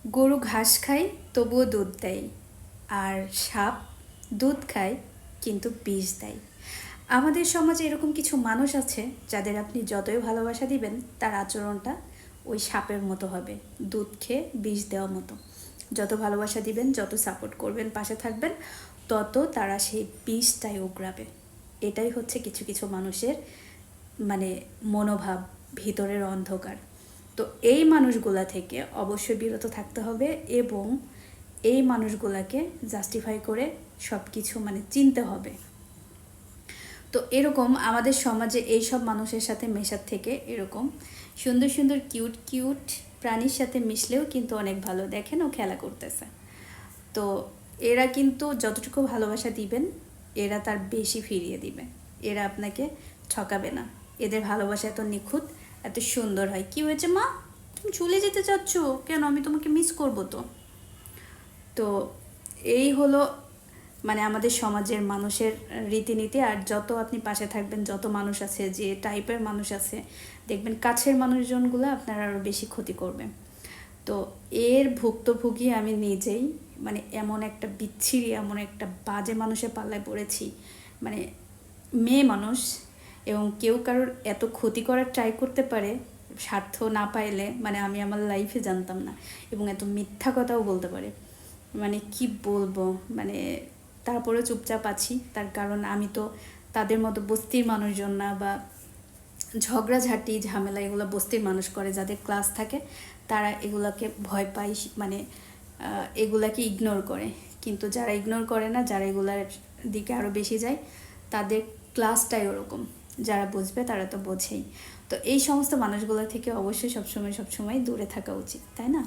গরু ঘাস খায় তবুও দুধ দেয়, আর সাপ দুধ খায় কিন্তু বিষ দেয়। আমাদের সমাজে এরকম কিছু মানুষ আছে যাদের আপনি যতই ভালোবাসা দিবেন তার আচরণটা ওই সাপের মতো হবে, দুধ খেয়ে বিষ দেওয়া মতো। যত ভালোবাসা দিবেন, যত সাপোর্ট করবেন, পাশে থাকবেন, তত তারা সেই বিষটাই উগরাবে। এটাই হচ্ছে কিছু কিছু মানুষের মানে মনোভাব, ভিতরের অন্ধকার। তো এই মানুষগুলা থেকে অবশ্যই বিরত থাকতে হবে এবং এই মানুষগুলাকে জাস্টিফাই করে সব কিছু মানে চিনতে হবে। তো এরকম আমাদের সমাজে এই সব মানুষের সাথে মেশার থেকে এরকম সুন্দর সুন্দর কিউট কিউট প্রাণীর সাথে মিশলেও কিন্তু অনেক ভালো। দেখেন ও খেলা করতেছে, তো এরা কিন্তু যতটুকু ভালোবাসা দিবেন এরা তার বেশি ফিরিয়ে দিবে। এরা আপনাকে ঠকাবে না। এদের ভালোবাসা এত নিখুঁত, এত সুন্দর হয়। কি হয়েছে মা, তুমি চলে যেতে চাচ্ছ কেন? আমি তোমাকে মিস করবো তো। তো এই হলো মানে আমাদের সমাজের মানুষের রীতিনীতি। আর যত আপনি পাশে থাকবেন, যত মানুষ আছে যে টাইপের মানুষ আছে, দেখবেন কাছের মানুষজনগুলো আপনার আরও বেশি ক্ষতি করবে। তো এর ভুক্তভোগী আমি নিজেই। মানে এমন একটা বিচ্ছিরি, এমন একটা বাজে মানুষের পাল্লায় পড়েছি। মানে মেয়ে মানুষ এবং কেউ কারোর এত ক্ষতি করার ট্রাই করতে পারে স্বার্থ না পাইলে, মানে আমি আমার লাইফে জানতাম না। এবং এত মিথ্যা কথাও বলতে পারে, মানে কি বলবো। মানে তারপরেও চুপচাপ আছি, তার কারণ আমি তো তাদের মতো বস্তির মানুষজন না, বা ঝগড়াঝাটি ঝামেলা এগুলো বস্তির মানুষ করে। যাদের ক্লাস থাকে তারা এগুলাকে ভয় পায়, মানে এগুলাকে ইগনোর করে। কিন্তু যারা ইগনোর করে না, যারা এগুলার দিকে আরও বেশি যায়, তাদের ক্লাসটাই ওরকম। যারা বুঝবে তারা তো বোঝেই। তো এই সমস্ত মানুষগুলো থেকে অবশ্যই সবসময় দূরে থাকা উচিত, তাই না?